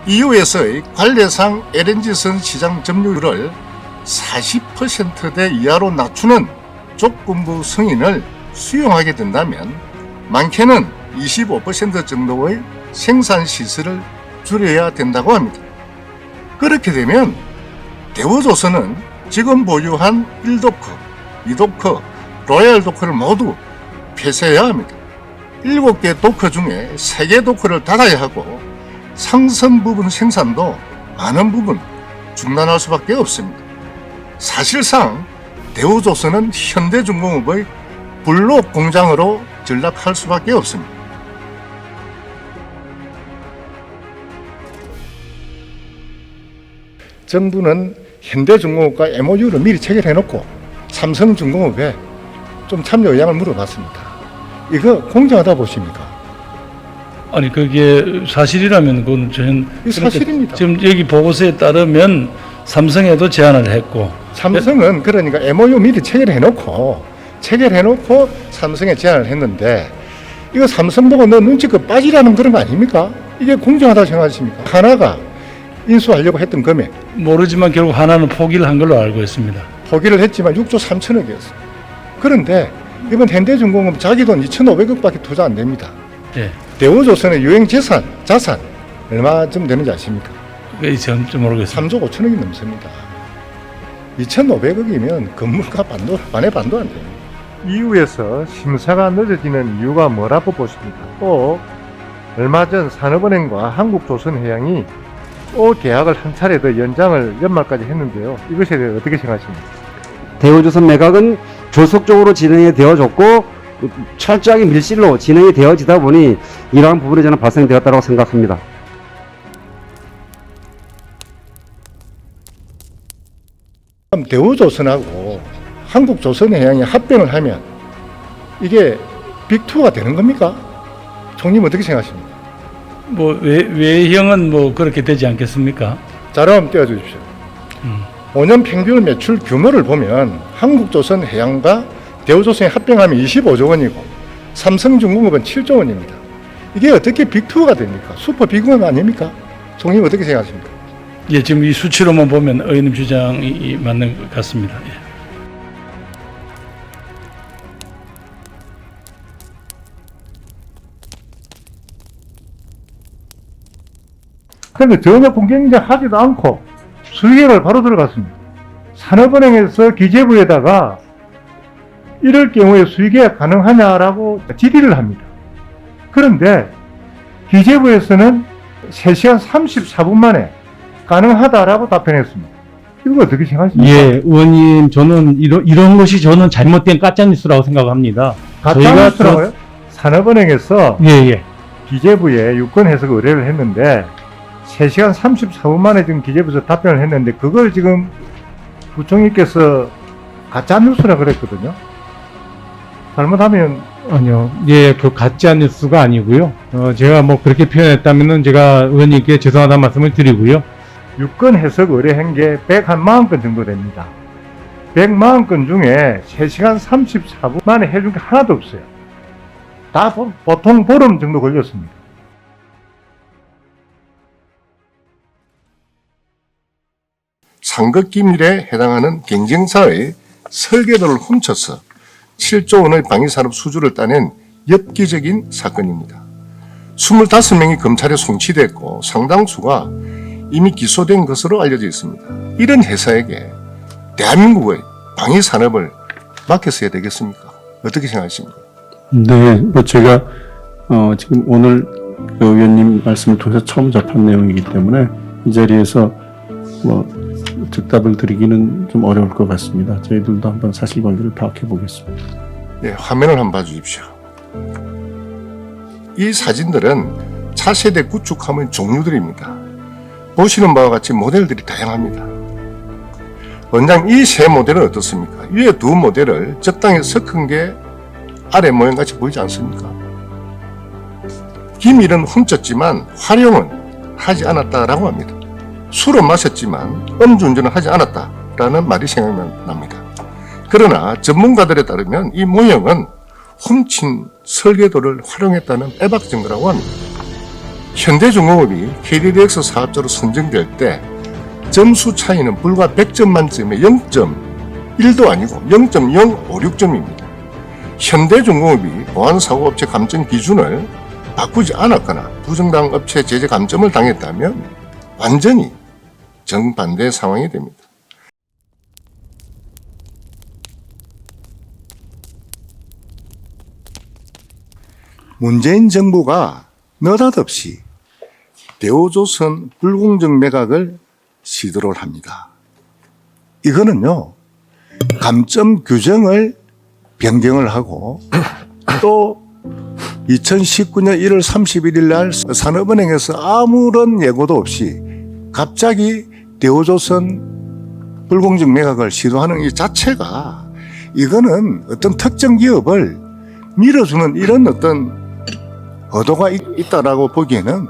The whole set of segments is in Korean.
EU에서의 관례상 LNG선 시장 점유율을 40%대 이하로 낮추는 조건부 승인을 수용하게 된다면 많게는 25% 정도의 생산 시설을 줄여야 된다고 합니다. 그렇게 되면 대우조선은 지금 보유한 1도크, 2도크, 로얄 도크를 모두 폐쇄해야 합니다. 7개 도크 중에 3개 도크를 닫아야 하고 상선 부분 생산도 많은 부분 중단할 수밖에 없습니다. 사실상 대우조선은 현대중공업의 블록 공장으로 전락할 수밖에 없습니다. 정부는 현대중공업과 MOU를 미리 체결해놓고 삼성중공업에 좀 참여 의향을 물어봤습니다. 이거 공정하다 보십니까? 아니 그게 사실이라면 그건 저는 이거 사실입니다. 지금 여기 보고서에 따르면 삼성에도 제안을 했고 삼성은 그러니까 MOU 미리 체결해놓고 삼성에 제안을 했는데 이거 삼성 보고 너 눈치껏 빠지라는 그런 거 아닙니까? 이게 공정하다고 생각하십니까? 하나가 인수하려고 했던 금액 모르지만 결국 하나는 포기를 한 걸로 알고 있습니다. 포기를 했지만 6조 3천억이었어요. 그런데 이번 현대중공업 자기 돈 2,500억밖에 투자 안 됩니다. 예. 대우조선의 유행 자산 얼마쯤 되는지 아십니까? 그게 좀 모르겠습니다. 3조 5천억이 넘습니다. 2,500억이면 건물가 반의 반도 안 됩니다. EU에서 심사가 늦어지는 이유가 뭐라고 보십니까? 또 얼마 전 산업은행과 한국조선해양이 또 계약을 한 차례 더 연장을 연말까지 했는데요. 이것에 대해 어떻게 생각하십니까? 대우조선 매각은 조속적으로 진행이 되어졌고 철저하게 밀실로 진행이 되어지다 보니 이러한 부분이 저는 발생되었다고 생각합니다. 그럼 대우조선하고 한국조선해양이 합병을 하면 이게 빅2가 되는 겁니까? 총님 어떻게 생각하십니까? 뭐 외형은 뭐 그렇게 되지 않겠습니까? 자료 한번 띄워주십시오. 5년 평균 매출 규모를 보면 한국조선해양과 대우조선이 합병하면 25조 원이고 삼성중공업은 7조 원입니다. 이게 어떻게 빅2가 됩니까? 슈퍼 빅1 아닙니까? 총님 어떻게 생각하십니까? 예, 지금 이 수치로만 보면 의원님 주장이 맞는 것 같습니다. 예. 그런데 전혀 공개인정하지도 않고 수의계를 바로 들어갔습니다. 산업은행에서 기재부에다가 이럴 경우에 수의계가 가능하냐라고 질의를 합니다. 그런데 기재부에서는 3시간 34분 만에 가능하다라고 답변했습니다. 이거 어떻게 생각하십니까? 예, 의원님, 저는 이런 것이 저는 잘못된 가짜뉴스라고 생각합니다. 가짜뉴스라고요? 산업은행에서 예. 기재부에 유권 해석 의뢰를 했는데 3시간 34분 만에 지금 기재부에서 답변을 했는데 그걸 지금 부총리께서 가짜뉴스라 그랬거든요. 잘못하면 아니요. 예, 그 가짜뉴스가 아니고요. 제가 뭐 그렇게 표현했다면은 제가 의원님께 죄송하다는 말씀을 드리고요. 유권 해석 의뢰한 게 140건 정도 됩니다. 140건 중에 3시간 34분 만에 해준 게 하나도 없어요. 다 보통 보름 정도 걸렸습니다. 상급기밀에 해당하는 경쟁사의 설계도를 훔쳐서 7조 원의 방위산업 수주를 따낸 엽기적인 사건입니다. 25명이 검찰에 송치됐고 상당수가 이미 기소된 것으로 알려져 있습니다. 이런 회사에게 대한민국의 방위산업을 맡겼어야 되겠습니까? 어떻게 생각하십니까? 네, 뭐 제가 지금 오늘 의원님 말씀을 통해서 처음 접한 내용이기 때문에 이 자리에서 뭐 즉답을 드리기는 좀 어려울 것 같습니다. 저희들도 한번 사실관계를 파악해 보겠습니다. 네, 화면을 한번 봐주십시오. 이 사진들은 차세대 구축함의 종류들입니다. 보시는 바와 같이 모델들이 다양합니다. 원장 이 세 모델은 어떻습니까? 위에 두 모델을 적당히 섞은 게 아래 모양같이 보이지 않습니까? 기밀은 훔쳤지만 활용은 하지 않았다라고 합니다. 술은 마셨지만 음주운전은 하지 않았다라는 말이 생각납니다. 그러나 전문가들에 따르면 이 모형은 훔친 설계도를 활용했다는 빼박 증거라고 합니다. 현대중공업이 KDDX 사업자로 선정될 때 점수 차이는 불과 100점 만점에 0.1도 아니고 0.056점입니다. 현대중공업이 보안사고업체 감점 기준을 바꾸지 않았거나 부정당 업체 제재 감점을 당했다면 완전히 정반대 상황이 됩니다. 문재인 정부가 느닷없이 대우조선 불공정 매각을 시도를 합니다. 이거는요, 감점 규정을 변경을 하고 또 2019년 1월 31일 날 산업은행에서 아무런 예고도 없이 갑자기 대우조선 불공정 매각을 시도하는 이 자체가 이거는 어떤 특정 기업을 밀어주는 이런 어떤 의도가 있다라고 보기에는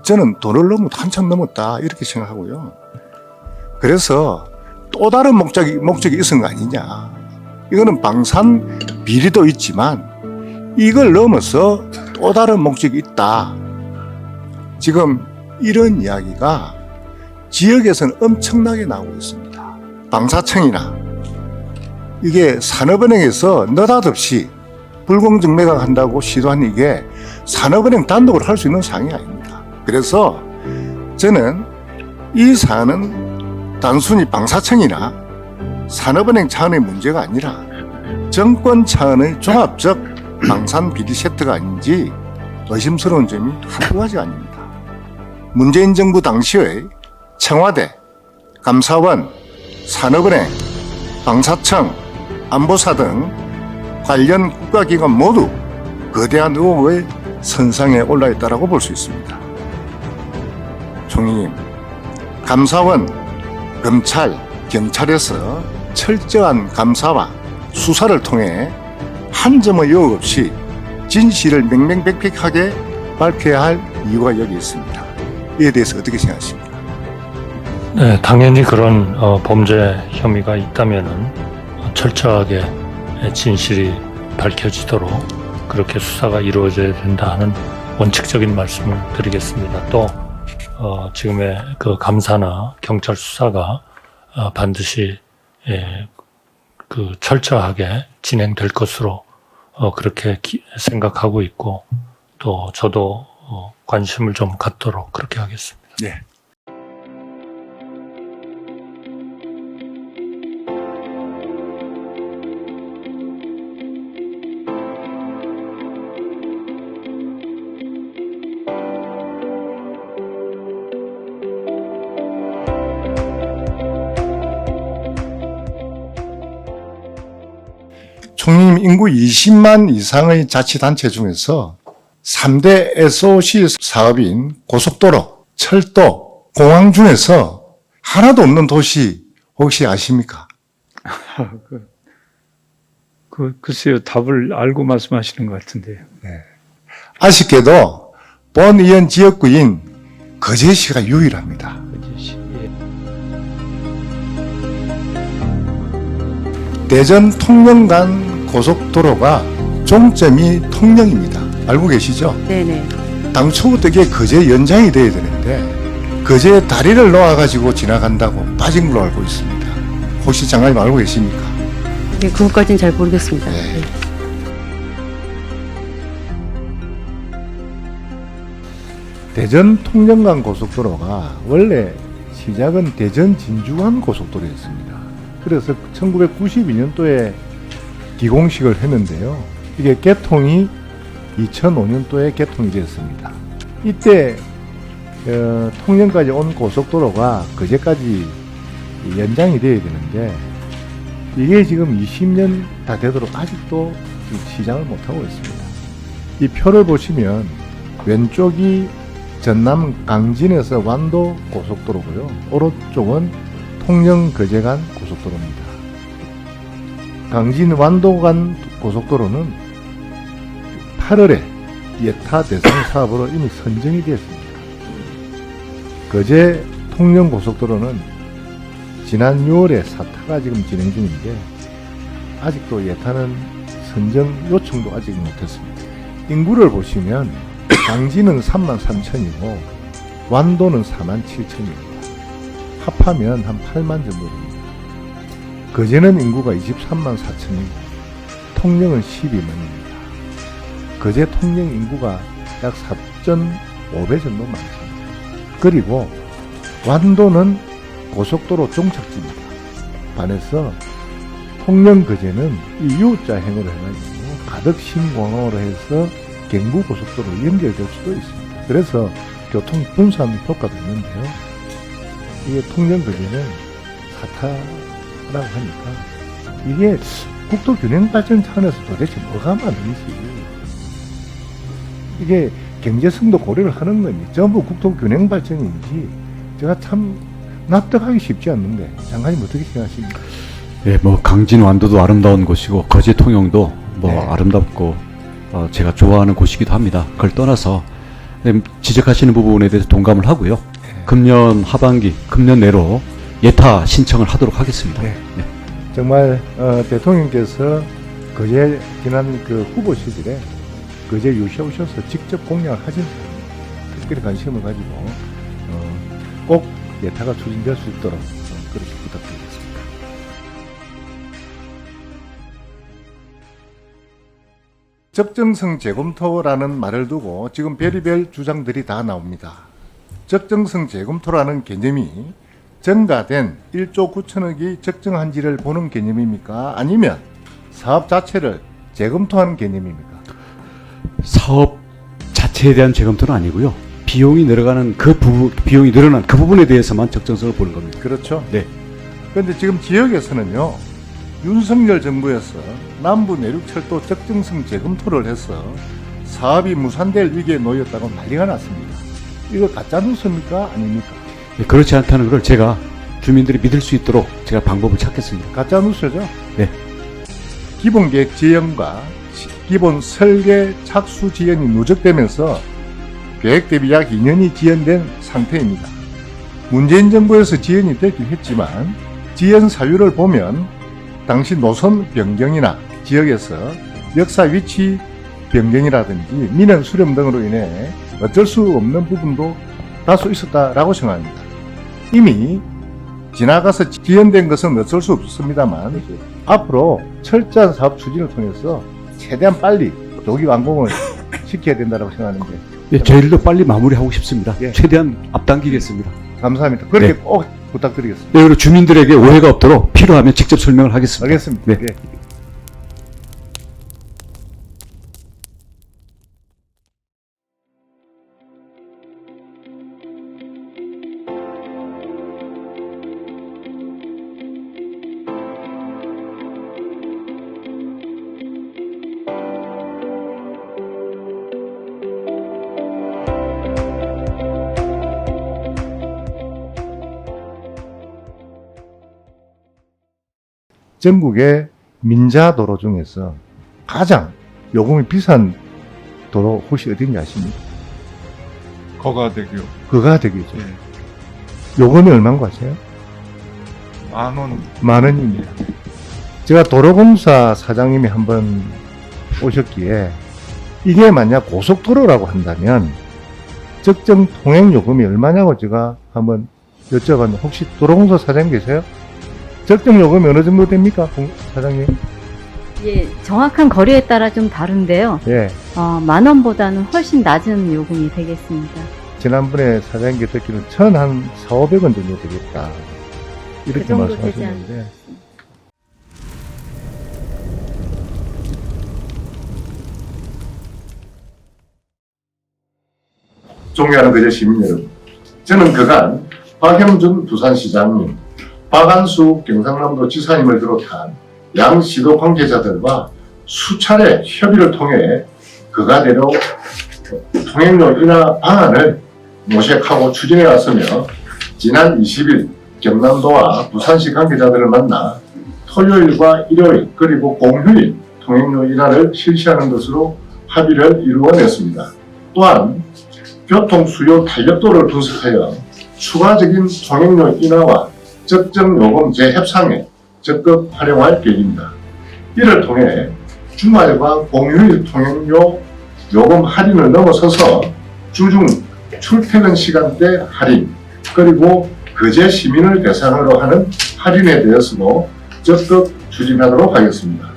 저는 도를 한참 넘었다 이렇게 생각하고요. 그래서 또 다른 목적이 있은 거 아니냐. 이거는 방산 비리도 있지만 이걸 넘어서 또 다른 목적이 있다. 지금 이런 이야기가 지역에서는 엄청나게 나오고 있습니다. 방사청이나 이게 산업은행에서 느닷없이 불공정 매각한다고 시도한 이게 산업은행 단독으로 할 수 있는 사항이 아닙니다. 그래서 저는 이 사안은 단순히 방사청이나 산업은행 차원의 문제가 아니라 정권 차원의 종합적 방산 비리 세트가 아닌지 의심스러운 점이 한두 가지가 아닙니다. 문재인 정부 당시의 청와대, 감사원, 산업은행, 방사청, 안보사 등 관련 국가기관 모두 거대한 의혹의 선상에 올라 있다고 볼 수 있습니다. 총리님, 감사원, 검찰, 경찰에서 철저한 감사와 수사를 통해 한 점의 의혹 없이 진실을 명명백백하게 밝혀야 할 이유가 여기 있습니다. 이에 대해서 어떻게 생각하십니까? 네, 당연히 그런 범죄 혐의가 있다면은 철저하게 진실이 밝혀지도록 그렇게 수사가 이루어져야 된다 하는 원칙적인 말씀을 드리겠습니다. 또 지금의 그 감사나 경찰 수사가 반드시 그 철저하게 진행될 것으로 그렇게 생각하고 있고 또 저도 관심을 좀 갖도록 그렇게 하겠습니다. 네. 총리님, 인구 20만 이상의 자치단체 중에서 3대 SOC 사업인 고속도로, 철도, 공항 중에서 하나도 없는 도시 혹시 아십니까? 글쎄요, 답을 알고 말씀하시는 것 같은데요. 아쉽게도 본 의원 지역구인 거제시가 유일합니다. 대전 통영 간 고속도로가 종점이 통영입니다. 알고 계시죠? 네네. 당초부터 이게 거제 연장이 돼야 되는데 거제 다리를 놓아가지고 지나간다고 빠진 걸로 알고 있습니다. 혹시 장관님 알고 계십니까? 네, 그것까지는 잘 모르겠습니다. 네. 대전 통영 간 고속도로가 원래 시작은 대전 진주간 고속도로였습니다. 그래서 1992년도에 기공식을 했는데요. 이게 개통이 2005년도에 개통이 됐습니다. 이때 통영까지 온 고속도로가 거제까지 연장이 돼야 되는데 이게 지금 20년 다 되도록 아직도 시작을 못하고 있습니다. 이 표를 보시면 왼쪽이 전남 강진에서 완도 고속도로고요. 오른쪽은 통영 거제 간 고속도로입니다. 강진 완도 간 고속도로는 8월에 예타 대상 사업으로 이미 선정이 되었습니다. 거제 통영 고속도로는 지난 6월에 사타가 지금 진행 중인데 아직도 예타는 선정 요청도 아직 못했습니다. 인구를 보시면 당진은 33,000이고 완도는 47,000입니다. 합하면 한 8만 정도 됩니다. 거제는 인구가 23만 4천이고 통영은 12만입니다. 거제 통영 인구가 약 4.5배 정도 많습니다. 그리고 완도는 고속도로 종착지입니다. 반해서 통영 거제는 이 U자 행으로 해가지고 가덕 신공항으로 해서 경부 고속도로 연결될 수도 있습니다. 그래서 교통 분산 효과도 있는데요. 이게 통영 거제는 사타라고 하니까 이게 국토 균형 발전 차원에서 도대체 뭐가 많은지 이게 경제성도 고려를 하는 건지 전부 국토 균형 발전인지 제가 참 납득하기 쉽지 않는데 장관님 어떻게 생각하십니까? 예, 뭐 강진 완도도 아름다운 곳이고 거제 통영도 뭐 네. 아름답고 제가 좋아하는 곳이기도 합니다. 그걸 떠나서 지적하시는 부분에 대해서 동감을 하고요. 네. 금년 하반기, 금년 내로 예타 신청을 하도록 하겠습니다. 네. 정말 대통령께서 거제 지난 그 후보 시절에 거제 유시에 오셔서 직접 공약을 하신 사람입니다. 특별히 관심을 가지고 꼭 예타가 추진될 수 있도록 그렇게 부탁드리겠습니다. 적정성 재검토라는 말을 두고 지금 별의별 주장들이 다 나옵니다. 적정성 재검토라는 개념이 증가된 1조 9천억이 적정한지를 보는 개념입니까? 아니면 사업 자체를 재검토하는 개념입니까? 사업 자체에 대한 재검토는 아니고요. 비용이 늘어나는 그 부분에 대해서만 적정성을 보는 겁니다. 그렇죠. 네. 그런데 지금 지역에서는요, 윤석열 정부에서 남부 내륙철도 적정성 재검토를 해서 사업이 무산될 위기에 놓였다고 난리가 났습니다. 이거 가짜 뉴스입니까? 아닙니까? 예, 그렇지 않다는 걸 제가 주민들이 믿을 수 있도록 제가 방법을 찾겠습니다. 가짜 뉴스죠? 네. 기본 계획 지연과 기본 설계 착수 지연이 누적되면서 계획 대비 약 2년이 지연된 상태입니다. 문재인 정부에서 지연이 되긴 했지만 지연 사유를 보면 당시 노선 변경이나 지역에서 역사 위치 변경이라든지 민원 수렴 등으로 인해 어쩔 수 없는 부분도 다소 있었다라고 생각합니다. 이미 지나가서 지연된 것은 어쩔 수 없습니다만 앞으로 철저한 사업 추진을 통해서 최대한 빨리 조기 완공을 시켜야 된다고 생각하는데 예, 저희들도 빨리 마무리하고 싶습니다. 예. 최대한 앞당기겠습니다. 감사합니다. 그렇게 네. 꼭 부탁드리겠습니다. 네, 그리고 주민들에게 오해가 없도록 필요하면 직접 설명을 하겠습니다. 알겠습니다. 네. 예. 전국의 민자 도로 중에서 가장 요금이 비싼 도로 혹시 어딘지 아십니까? 거가대교 거가대교죠. 요금이 얼마인 거 아세요? 10,000원. 10,000원입니다. 제가 도로공사 사장님이 한번 오셨기에 이게 만약 고속도로라고 한다면 적정 통행 요금이 얼마냐고 제가 한번 여쭤봤는데 혹시 도로공사 사장님 계세요? 적정 요금이 어느 정도 됩니까? 사장님? 예, 정확한 거리에 따라 좀 다른데요. 예. 10,000원보다는 훨씬 낮은 요금이 되겠습니다. 지난번에 사장님께 듣기는 1,400~500원 정도 되겠다. 이렇게 그 정도 되지 말씀하셨는데. 존경하는 거제 시민 여러분. 저는 그간 박형준 부산시장님, 박안수 경상남도 지사님을 비롯한 양 시도 관계자들과 수차례 협의를 통해 그가대로 통행료 인하 방안을 모색하고 추진해 왔으며 지난 20일 경남도와 부산시 관계자들을 만나 토요일과 일요일 그리고 공휴일 통행료 인하를 실시하는 것으로 합의를 이루어냈습니다. 또한 교통 수요 탄력도를 분석하여 추가적인 통행료 인하와 적정 요금 재협상에 적극 활용할 계획입니다. 이를 통해 주말과 공휴일 통행료 요금 할인을 넘어서서 주중 출퇴근 시간대 할인, 그리고 거제 시민을 대상으로 하는 할인에 대해서도 적극 추진하도록 하겠습니다.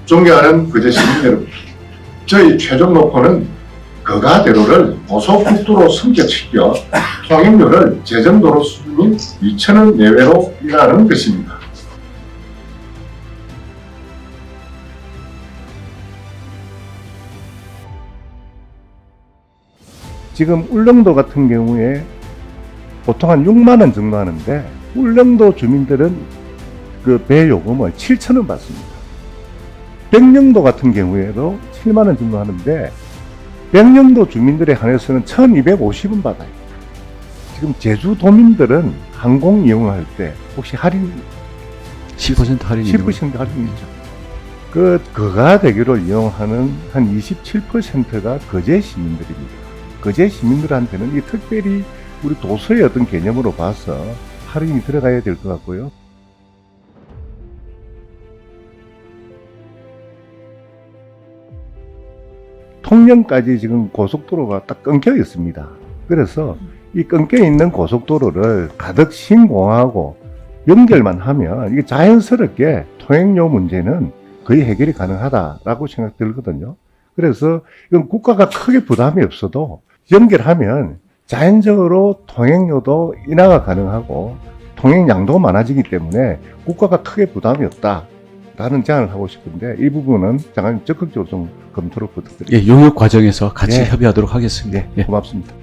존경하는 거제 시민 여러분, 저희 최종 목표는 거가대로를 고속국도로 승격시켜 통행료를 제정도로 수준인 2,000원 내외로 인하하는 것입니다. 지금 울릉도 같은 경우에 보통 한 6만 원 정도 하는데 울릉도 주민들은 그 배 요금을 7,000원 받습니다. 백령도 같은 경우에도 7만 원 정도 하는데 백령도 주민들에 한해서는 1,250원 받아요. 지금 제주도민들은 항공 이용할 때 혹시 할인 10% 할인이 10% 할인이죠. 그 거가대교를 이용하는 한 27%가 거제 시민들입니다. 거제 시민들한테는 이 특별히 우리 도서의 어떤 개념으로 봐서 할인이 들어가야 될 것 같고요. 통영까지 지금 고속도로가 딱 끊겨 있습니다. 그래서 이 끊겨 있는 고속도로를 가득 신공하고 연결만 하면 이게 자연스럽게 통행료 문제는 거의 해결이 가능하다라고 생각 들거든요. 그래서 이건 국가가 크게 부담이 없어도 연결하면 자연적으로 통행료도 인하가 가능하고 통행량도 많아지기 때문에 국가가 크게 부담이 없다라는 제안을 하고 싶은데 이 부분은 장관님 적극적으로 좀 검토를 부탁드립니다. 예, 용역 과정에서 같이 예. 협의하도록 하겠습니다. 네, 고맙습니다.